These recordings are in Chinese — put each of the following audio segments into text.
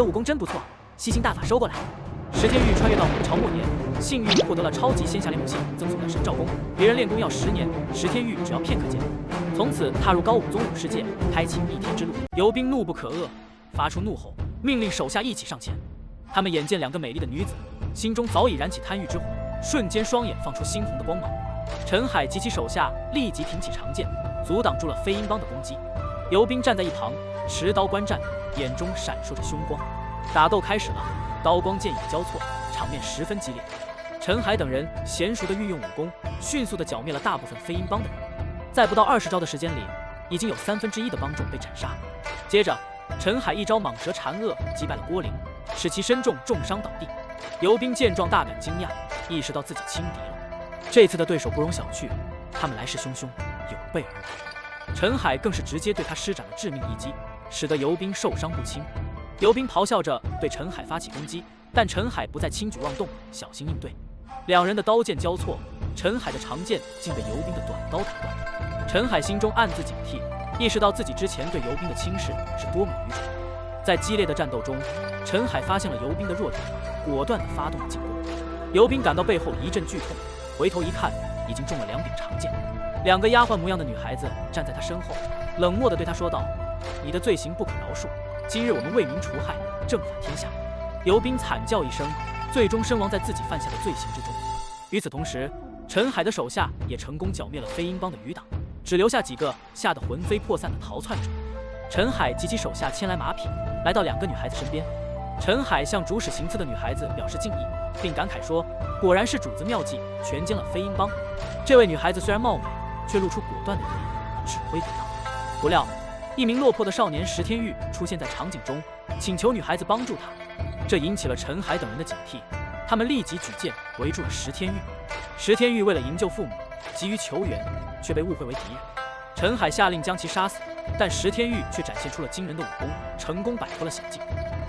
的武功真不错，吸星大法收过来。石天玉穿越到明朝末年，幸运获得了超级仙侠联盟系赠送的神照功，别人练功要10年，石天玉只要片刻间，从此踏入高武宗武世界，开启逆天之路。游兵怒不可遏，发出怒吼，命令手下一起上前。他们眼见2个美丽的女子，心中早已燃起贪欲之火，瞬间双眼放出猩红的光芒。陈海及其手下立即挺起长剑，阻挡住了飞鹰帮的攻击。游兵站在一旁，持刀观战，眼中闪烁着凶光。打斗开始了，刀光剑影交错，场面十分激烈。陈海等人娴熟地运用武功，迅速地剿灭了大部分飞鹰帮的人。在不到20招的时间里，已经有1/3的帮众被斩杀。接着，陈海一招蟒蛇缠厄击败了郭玲，使其身中重伤倒地。游兵见状大感惊讶，意识到自己轻敌了。这次的对手不容小觑，他们来势汹汹，有备而来。陈海更是直接对他施展了致命一击，使得游兵受伤不轻。游兵咆哮着对陈海发起攻击，但陈海不再轻举妄动，小心应对。2人的刀剑交错，陈海的长剑竟被游兵的短刀打断。陈海心中暗自警惕，意识到自己之前对游兵的轻视是多么愚蠢。在激烈的战斗中，陈海发现了游兵的弱点，果断地发动了进攻。游兵感到背后一阵剧痛，回头一看，已经中了2柄长剑。2个丫鬟模样的女孩子站在他身后，冷漠地对他说道：“你的罪行不可饶恕，今日我们为民除害，正法天下。”游兵惨叫一声，最终身亡在自己犯下的罪行之中。与此同时，陈海的手下也成功剿灭了飞鹰帮的余党，只留下几个吓得魂飞魄散的逃窜者。陈海及其手下牵来马匹，来到2个女孩子身边。陈海向主使行刺的女孩子表示敬意，并感慨说：“果然是主子妙计，全歼了飞鹰帮。”这位女孩子虽然貌美，却露出果断的一面，指挥得当。不料，一名落魄的少年石天玉出现在场景中，请求女孩子帮助他。这引起了陈海等人的警惕，他们立即举剑围住了石天玉。石天玉为了营救父母，急于求援，却被误会为敌人。陈海下令将其杀死，但石天玉却展现出了惊人的武功，成功摆脱了险境。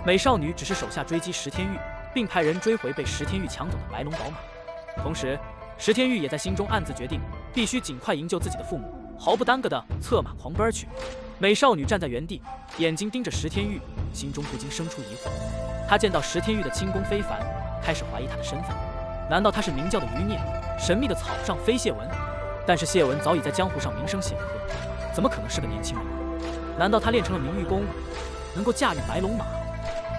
美少女只是手下追击石天玉，并派人追回被石天玉抢走的白龙宝马。同时，石天玉也在心中暗自决定，必须尽快营救自己的父母，毫不耽搁地策马狂奔而去。美少女站在原地，眼睛盯着石天玉，心中不禁生出疑惑。她见到石天玉的轻功非凡，开始怀疑他的身份。难道他是明教的余孽，神秘的草上飞谢文？但是谢文早已在江湖上名声显赫，怎么可能是个年轻人？难道他练成了明玉功，能够驾驭白龙马？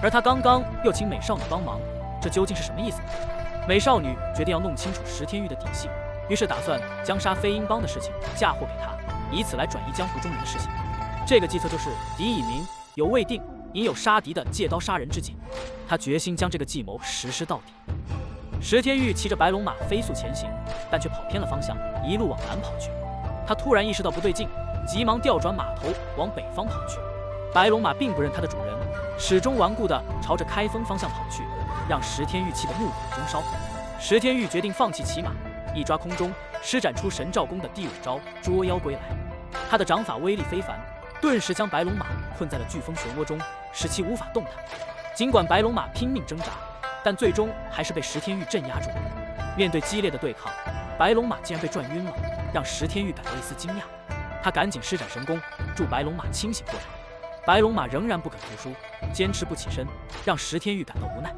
而他刚刚又请美少女帮忙，这究竟是什么意思呢？美少女决定要弄清楚石天玉的底细，于是打算将杀飞鹰帮的事情嫁祸给他，以此来转移江湖中人的视线。这个计策就是敌已明，有未定，隐有杀敌的借刀杀人之计。他决心将这个计谋实施到底。石天玉骑着白龙马飞速前行，但却跑偏了方向，一路往南跑去。他突然意识到不对劲，急忙调转马头往北方跑去。白龙马并不认他的主人，始终顽固地朝着开封方向跑去，让石天玉气得怒火中烧。石天玉决定放弃骑马，一抓空中施展出神照功的第5招捉妖归来。他的掌法威力非凡，顿时将白龙马困在了飓风漩涡中，使其无法动弹。尽管白龙马拼命挣扎，但最终还是被石天玉镇压住了。面对激烈的对抗，白龙马竟然被转晕了，让石天玉感到一丝惊讶。他赶紧施展神功，助白龙马清醒过来。白龙马仍然不肯服输，坚持不起身，让石天玉感到无奈。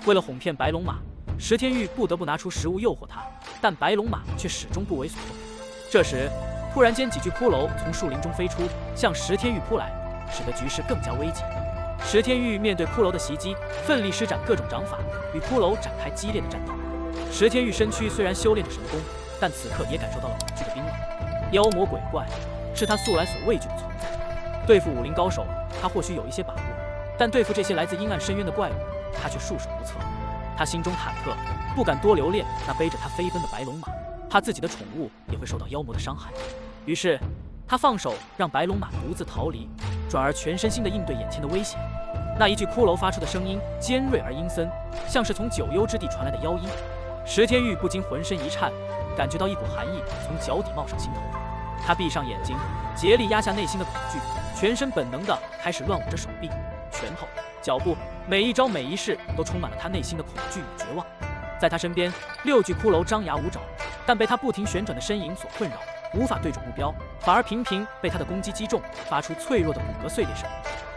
为了哄骗白龙马，石天玉不得不拿出食物诱惑他，但白龙马却始终不为所动。这时，突然间几具骷髅从树林中飞出，向石天玉扑来，使得局势更加危急。石天玉面对骷髅的袭击，奋力施展各种掌法，与骷髅展开激烈的战斗。石天玉身躯虽然修炼着神功，但此刻也感受到了恐惧的冰冷。妖魔鬼怪是他素来所畏惧的存在。对付武林高手，他或许有一些把握，但对付这些来自阴暗深渊的怪物，他却束手无策。他心中忐忑，不敢多留恋那背着他飞奔的白龙马，怕自己的宠物也会受到妖魔的伤害。于是，他放手让白龙马独自逃离，转而全身心地应对眼前的危险。那一具骷髅发出的声音尖锐而阴森，像是从九幽之地传来的妖音。石天玉不禁浑身一颤，感觉到一股寒意从脚底冒上心头。他闭上眼睛，竭力压下内心的恐惧，全身本能地开始乱舞着手臂、拳头、脚步，每一招每一式都充满了他内心的恐惧与绝望。在他身边，6具骷髅张牙舞爪，但被他不停旋转的身影所困扰，无法对准目标，反而频频被他的攻击击中，发出脆弱的骨骼碎裂声。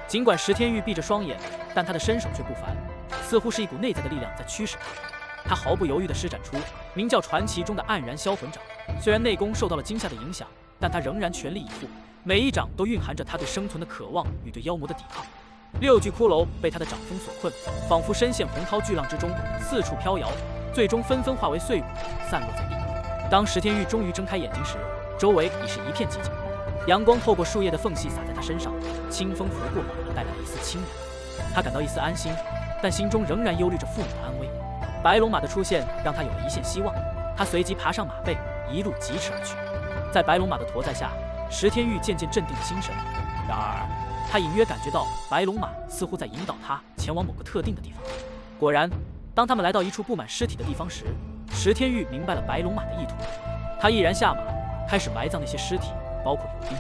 尽管石天玉闭着双眼，但他的身手却不凡，似乎是一股内在的力量在驱使他。他毫不犹豫地施展出名叫传奇中的黯然销魂掌。虽然内功受到了惊吓的影响，但他仍然全力以赴，每一掌都蕴含着他对生存的渴望与对妖魔的抵抗。6具骷髅被他的掌风所困，仿佛深陷洪涛巨浪之中，四处飘摇，最终纷纷化为碎骨，散落在地。当石天玉终于睁开眼睛时，周围已是一片寂静。阳光透过树叶的缝隙洒在他身上，清风拂过，带来了一丝清凉。他感到一丝安心，但心中仍然忧虑着父母的安危。白龙马的出现让他有了一线希望，他随即爬上马背，一路疾驰而去。在白龙马的驮载下，石天玉渐渐镇定了心神。然而，他隐约感觉到白龙马似乎在引导他前往某个特定的地方。果然，当他们来到一处布满尸体的地方时，石天玉明白了白龙马的意图。他毅然下马，开始埋葬那些尸体，包括游兵。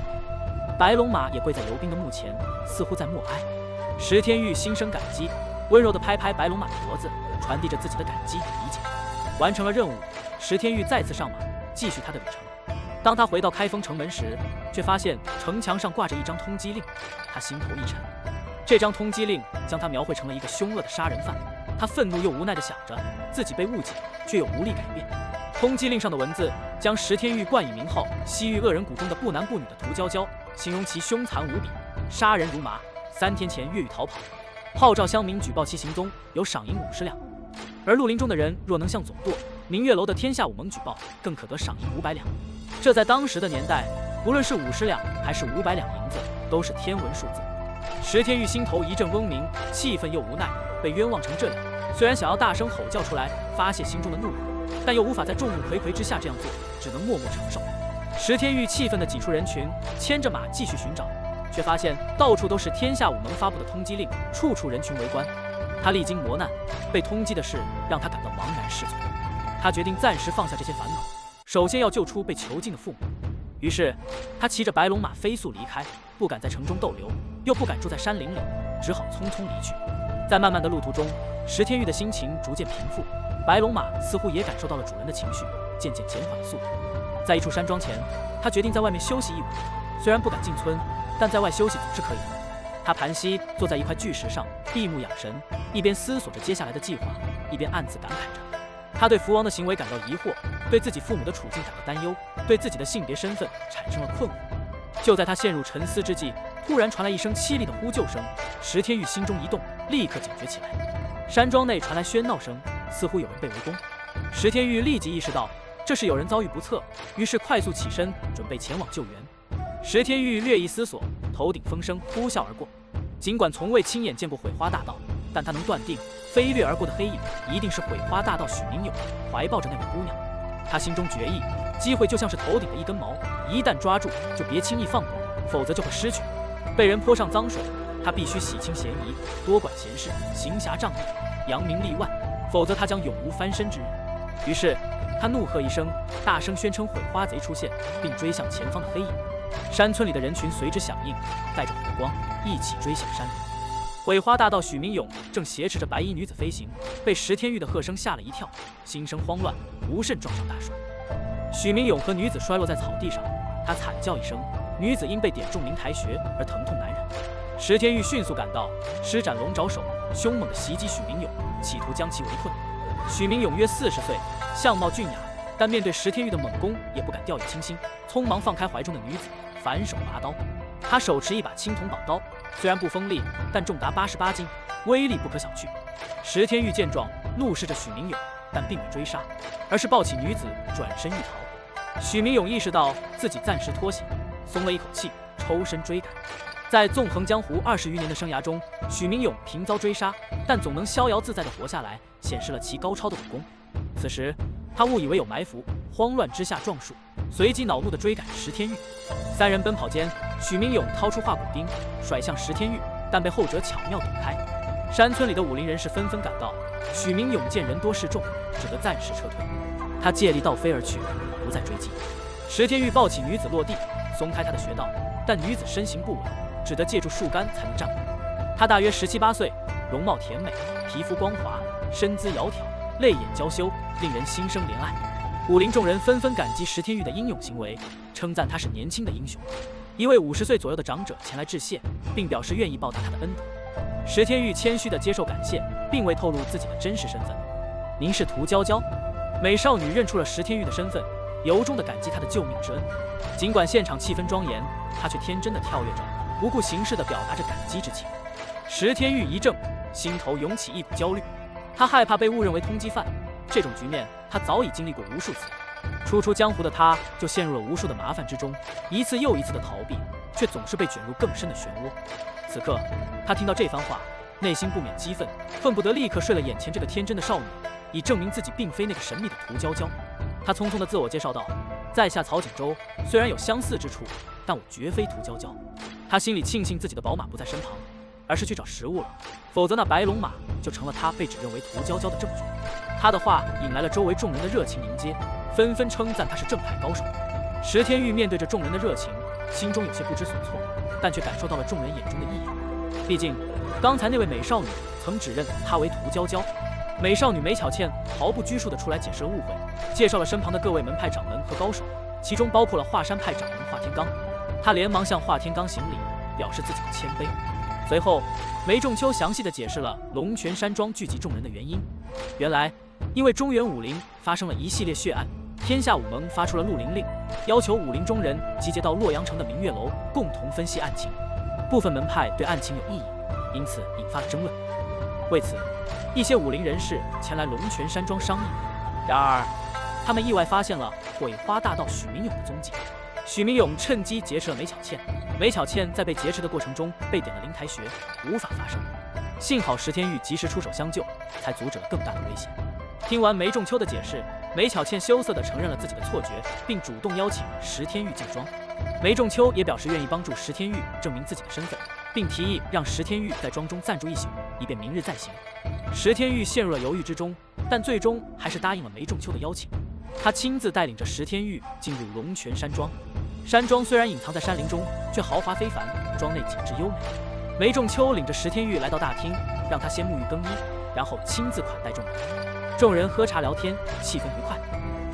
白龙马也跪在游兵的墓前，似乎在默哀。石天玉心生感激，温柔地拍拍白龙马的脖子，传递着自己的感激与理解。完成了任务，石天玉再次上马，继续他的旅程。当他回到开封城门时，却发现城墙上挂着一张通缉令。他心头一沉，这张通缉令将他描绘成了一个凶恶的杀人犯。他愤怒又无奈地想着，自己被误解，却又无力改变。通缉令上的文字将石天玉冠以名号“西域恶人谷”中的不男不女的涂娇娇，形容其凶残无比，杀人如麻，3天前越狱逃跑，号召乡民举报其行踪，有赏银50两。而绿林中的人若能向总舵明月楼的天下武盟举报，更可得赏银500两。这在当时的年代，不论是50两还是500两银子，都是天文数字。石天玉心头一阵嗡鸣，气愤又无奈，被冤枉成这样，虽然想要大声吼叫出来发泄心中的怒火，但又无法在众目睽睽之下这样做，只能默默承受。石天玉气愤地挤出人群，牵着马继续寻找，却发现到处都是天下武盟发布的通缉令，处处人群围观。他历经磨难，被通缉的事让他感到茫然失措。他决定暂时放下这些烦恼，首先要救出被囚禁的父母。于是他骑着白龙马飞速离开，不敢在城中逗留，又不敢住在山林里，只好匆匆离去。在漫漫的路途中，石天玉的心情逐渐平复，白龙马似乎也感受到了主人的情绪，渐渐减缓了速度。在一处山庄前，他决定在外面休息一晚。虽然不敢进村，但在外休息总是可以的。他盘膝坐在一块巨石上，闭目养神，一边思索着接下来的计划，一边暗自感慨着。他对福王的行为感到疑惑，对自己父母的处境感到担忧，对自己的性别身份产生了困惑。就在他陷入沉思之际，突然传来一声凄厉的呼救声。石天玉心中一动，立刻警觉起来。山庄内传来喧闹声，似乎有人被围攻。石天玉立即意识到这是有人遭遇不测，于是快速起身，准备前往救援。石天玉略一思索，头顶风声呼啸而过。尽管从未亲眼见过毁花大盗，但他能断定飞掠而过的黑影一定是毁花大盗许明友怀抱着那位姑娘。他心中决意，机会就像是头顶的一根毛，一旦抓住就别轻易放过，否则就会失去。被人泼上脏水，他必须洗清嫌疑，多管闲事，行侠仗义，扬名立万，否则他将永无翻身之日。于是他怒喝一声，大声宣称毁花贼出现，并追向前方的黑影。山村里的人群随之响应，带着火光一起追向山林。毁花大盗许明勇正挟持着白衣女子飞行，被石天玉的喝声吓了一跳，心生慌乱，不慎撞上大树。许明勇和女子摔落在草地上，他惨叫一声，女子因被点中灵台穴而疼痛难忍。石天玉迅速赶到，施展龙爪手，凶猛地袭击许明勇，企图将其围困。许明勇约40岁，相貌俊雅，但面对石天玉的猛攻也不敢掉以轻心，匆忙放开怀中的女子，反手拔刀。他手持一把青铜宝刀，虽然不锋利，但重达88斤，威力不可小觑。石天玉见状，怒视着许明勇，但并未追杀，而是抱起女子转身欲逃。许明勇意识到自己暂时脱险，松了一口气，抽身追赶。在纵横江湖20余年的生涯中，许明勇频遭追杀，但总能逍遥自在地活下来，显示了其高超的武功。此时他误以为有埋伏，慌乱之下撞树，随即恼怒地追赶石天玉。3人奔跑间，许明勇掏出化骨钉甩向石天玉，但被后者巧妙躲开。山村里的武林人士纷纷赶到，许明勇见人多势众，只得暂时撤退。他借力倒飞而去，不再追击。石天玉抱起女子落地，松开她的穴道，但女子身形不稳，只得借助树干才能站稳。她大约17、18岁，容貌甜美，皮肤光滑，身姿窈窕，泪眼娇羞，令人心生怜爱。武林众人纷纷感激石天玉的英勇行为，称赞他是年轻的英雄。一位50岁左右的长者前来致谢，并表示愿意报答他的恩德。石天玉谦虚地接受感谢，并未透露自己的真实身份。您是涂娇娇？美少女认出了石天玉的身份，由衷地感激他的救命之恩。尽管现场气氛庄严，她却天真地跳跃着，不顾形势地表达着感激之情。石天玉一怔，心头涌起一股焦虑，他害怕被误认为通缉犯。这种局面他早已经历过无数次，初出江湖的他就陷入了无数的麻烦之中，一次又一次的逃避，却总是被卷入更深的漩涡。此刻他听到这番话，内心不免激愤，恨不得立刻睡了眼前这个天真的少女，以证明自己并非那个神秘的涂娇娇。他匆匆地自我介绍道：在下曹景洲，虽然有相似之处，但我绝非涂娇娇。他心里庆幸自己的宝马不在身旁，而是去找食物了，否则那白龙马就成了他被指认为涂娇娇的证据。他的话引来了周围众人的热情迎接，纷纷称赞他是正派高手。石天玉面对着众人的热情，心中有些不知所措，但却感受到了众人眼中的异样。毕竟刚才那位美少女曾指认他为涂娇娇。美少女梅巧倩毫不拘束地出来解释了误会，介绍了身旁的各位门派掌门和高手，其中包括了华山派掌门华天罡。她连忙向华天罡行礼，表示自己的谦卑。随后梅仲秋详细地解释了龙泉山庄聚集众人的原因。原来因为中原武林发生了一系列血案，天下武盟发出了绿林令，要求武林中人集结到洛阳城的明月楼，共同分析案情。部分门派对案情有异议，因此引发了争论。为此，一些武林人士前来龙泉山庄商议。然而，他们意外发现了毁花大盗许明勇的踪迹。许明勇趁机劫持了梅巧倩，梅巧倩在被劫持的过程中被点了灵台穴，无法发声。幸好石天玉及时出手相救，才阻止了更大的危险。听完梅仲秋的解释，梅巧倩羞涩地承认了自己的错觉，并主动邀请石天玉进庄。梅仲秋也表示愿意帮助石天玉证明自己的身份，并提议让石天玉在庄中暂住一宿，以便明日再行。石天玉陷入了犹豫之中，但最终还是答应了梅仲秋的邀请。他亲自带领着石天玉进入龙泉山庄。山庄虽然隐藏在山林中，却豪华非凡，庄内景致优美。梅仲秋领着石天玉来到大厅，让他先沐浴更衣，然后亲自款待众人。众人喝茶聊天，气氛愉快。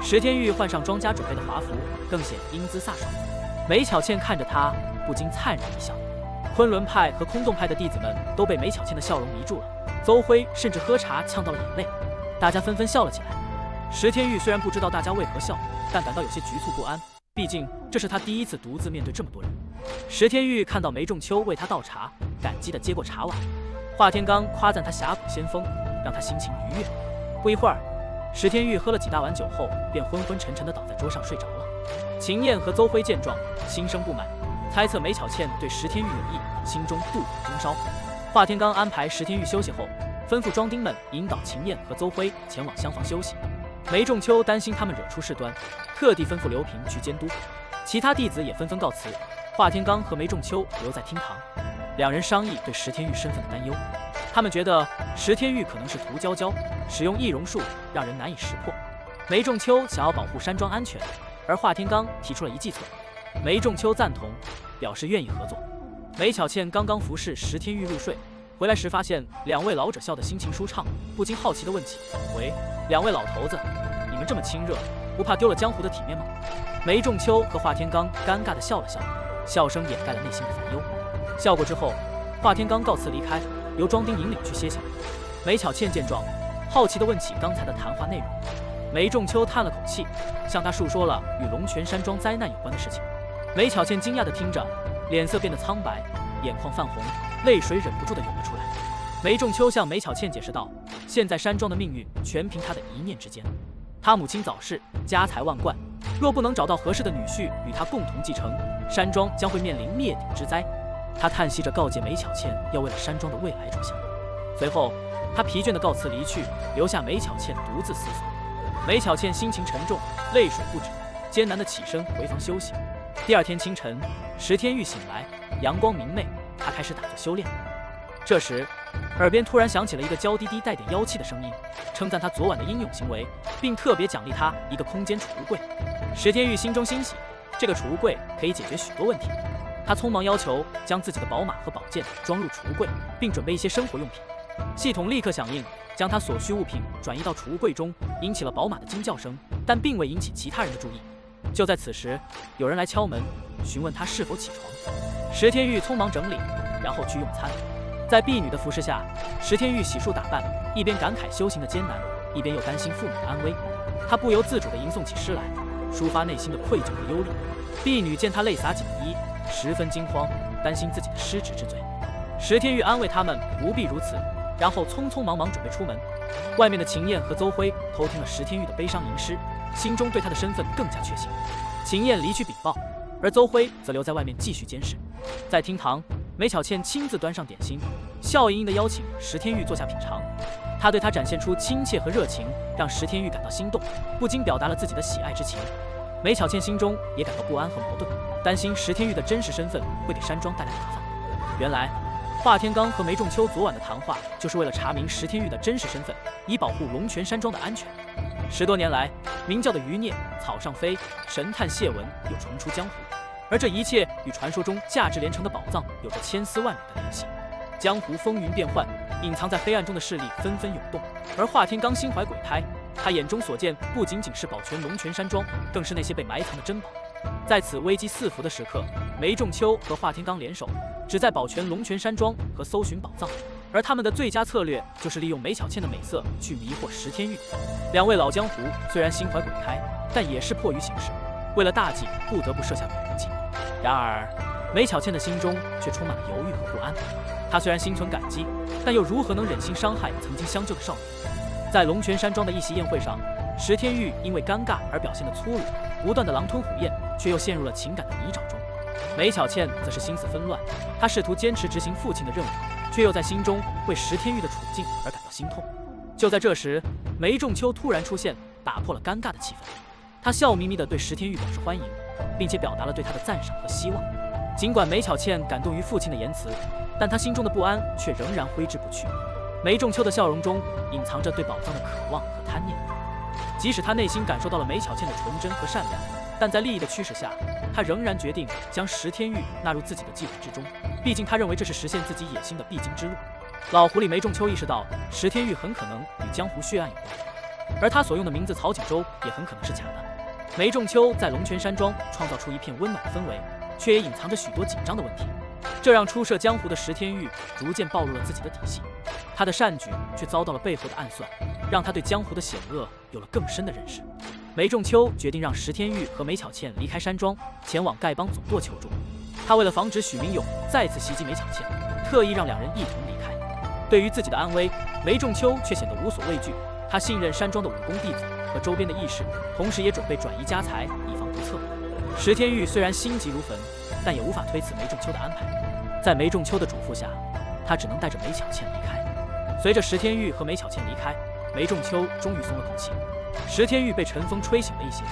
石天玉换上庄家准备的华服，更显英姿飒爽。梅巧倩看着他，不禁灿然一笑。昆仑派和空洞派的弟子们都被梅巧倩的笑容迷住了，邹辉甚至喝茶呛到了眼泪，大家纷纷笑了起来。石天玉虽然不知道大家为何笑，但感到有些局促不安，毕竟这是他第一次独自面对这么多人。石天玉看到梅仲秋为他倒茶，感激地接过茶碗。华天罡夸赞他侠骨先锋，让他心情愉悦。不一会儿，石天玉喝了几大碗酒后，便昏昏沉沉地倒在桌上睡着了。秦燕和邹辉见状，心生不满，猜测梅巧倩对石天玉有意，心中妒火中烧。华天罡安排石天玉休息后，吩咐庄丁们引导秦燕和邹辉前往厢房休息。梅仲秋担心他们惹出事端，特地吩咐刘平去监督。其他弟子也纷纷告辞，华天罡和梅仲秋留在厅堂，两人商议对石天玉身份的担忧。他们觉得石天玉可能是涂娇娇，使用易容术让人难以识破。梅仲秋想要保护山庄安全，而华天罡提出了一计策。梅仲秋赞同，表示愿意合作。梅巧倩刚刚服侍石天玉入睡，回来时发现两位老者笑得心情舒畅，不禁好奇地问起：“喂，两位老头子，你们这么亲热，不怕丢了江湖的体面吗？”梅仲秋和华天罡尴尬地笑了笑，笑声掩盖了内心的烦忧。笑过之后，华天罡告辞离开，由庄丁引领去歇下。梅巧倩见状，好奇地问起刚才的谈话内容。梅仲秋叹了口气，向他述说了与龙泉山庄灾难有关的事情。梅巧倩惊讶地听着，脸色变得苍白，眼眶泛红，泪水忍不住地涌了出来。梅仲秋向梅巧倩解释道：“现在山庄的命运全凭他的一念之间。他母亲早逝，家财万贯，若不能找到合适的女婿与他共同继承，山庄将会面临灭顶之灾。”他叹息着告诫梅巧倩要为了山庄的未来着想。随后，他疲倦地告辞离去，留下梅巧倩独自思索。梅巧倩心情沉重，泪水不止，艰难地起身回房休息。第二天清晨，石天玉醒来，阳光明媚，他开始打坐修炼。这时，耳边突然响起了一个娇滴滴带点妖气的声音，称赞他昨晚的英勇行为，并特别奖励他一个空间储物柜。石天玉心中欣喜，这个储物柜可以解决许多问题。他匆忙要求将自己的宝马和宝剑装入储物柜，并准备一些生活用品。系统立刻响应，将他所需物品转移到储物柜中，引起了宝马的惊叫声，但并未引起其他人的注意。就在此时，有人来敲门，询问他是否起床。石天玉匆忙整理，然后去用餐。在婢女的服侍下，石天玉洗漱打扮，一边感慨修行的艰难，一边又担心父母的安危。他不由自主地吟诵起诗来，抒发内心的愧疚和忧虑。婢女见他泪洒锦衣，十分惊慌，担心自己的失职之罪。石天玉安慰他们不必如此，然后匆匆忙忙准备出门。外面的秦燕和邹辉偷听了石天玉的悲伤吟诗，心中对他的身份更加确信。秦燕离去禀报，而邹辉则留在外面继续监视。在厅堂，梅巧倩亲自端上点心，笑盈盈地邀请石天玉坐下品尝。她对他展现出亲切和热情，让石天玉感到心动，不禁表达了自己的喜爱之情。梅巧倩心中也感到不安和矛盾，担心石天玉的真实身份会给山庄带来麻烦。原来华天罡和梅仲秋昨晚的谈话，就是为了查明石天玉的真实身份，以保护龙泉山庄的安全。10多年来，明教的余孽、草上飞、神探谢文又重出江湖，而这一切与传说中价值连城的宝藏有着千丝万缕的联系。江湖风云变幻，隐藏在黑暗中的势力纷纷涌动，而华天罡心怀鬼胎，他眼中所见不仅仅是保全龙泉山庄，更是那些被埋藏的珍宝。在此危机四伏的时刻，梅仲秋和华天罡联手，旨在保全龙泉山庄和搜寻宝藏。而他们的最佳策略就是利用梅巧倩的美色去迷惑石天玉。两位老江湖虽然心怀鬼胎，但也是迫于形势，为了大计不得不设下灭人计。然而梅巧倩的心中却充满了犹豫和不安。她虽然心存感激，但又如何能忍心伤害曾经相救的少女？在龙泉山庄的一席宴会上，石天玉因为尴尬而表现得粗鲁，不断的狼吞虎咽，却又陷入了情感的泥沼中。梅巧倩则是心思纷乱，她试图坚持执行父亲的任务，却又在心中为石天玉的处境而感到心痛。就在这时，梅仲秋突然出现，打破了尴尬的气氛。他笑眯眯地对石天玉表示欢迎，并且表达了对他的赞赏和希望。尽管梅巧倩感动于父亲的言辞，但她心中的不安却仍然挥之不去。梅仲秋的笑容中隐藏着对宝藏的渴望和贪念，即使他内心感受到了梅巧倩的纯真和善良，但在利益的驱使下，他仍然决定将石天玉纳入自己的计划之中。毕竟他认为这是实现自己野心的必经之路。老狐狸梅仲秋意识到石天玉很可能与江湖血案有关，而他所用的名字曹锦州也很可能是假的。梅仲秋在龙泉山庄创造出一片温暖的氛围，却也隐藏着许多紧张的问题，这让初涉江湖的石天玉逐渐暴露了自己的底细。他的善举却遭到了背后的暗算，让他对江湖的险恶有了更深的认识。梅仲秋决定让石天玉和梅巧倩离开山庄，前往丐帮总舵求助。他为了防止许明勇再次袭击梅巧倩，特意让两人一同离开。对于自己的安危，梅仲秋却显得无所畏惧。他信任山庄的武功弟子和周边的义士，同时也准备转移家财，以防不测。石天玉虽然心急如焚，但也无法推辞梅仲秋的安排。在梅仲秋的嘱咐下，他只能带着梅巧倩离开。随着石天玉和梅巧倩离开，梅仲秋终于松了口气。石天玉被陈峰吹醒了一些，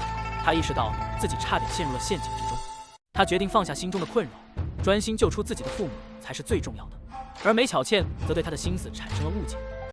他意识到自己差点陷入了陷阱之中。他决定放下心中的困扰，专心救出自己的父母才是最重要的。而梅巧倩则对他的心思产生了误解。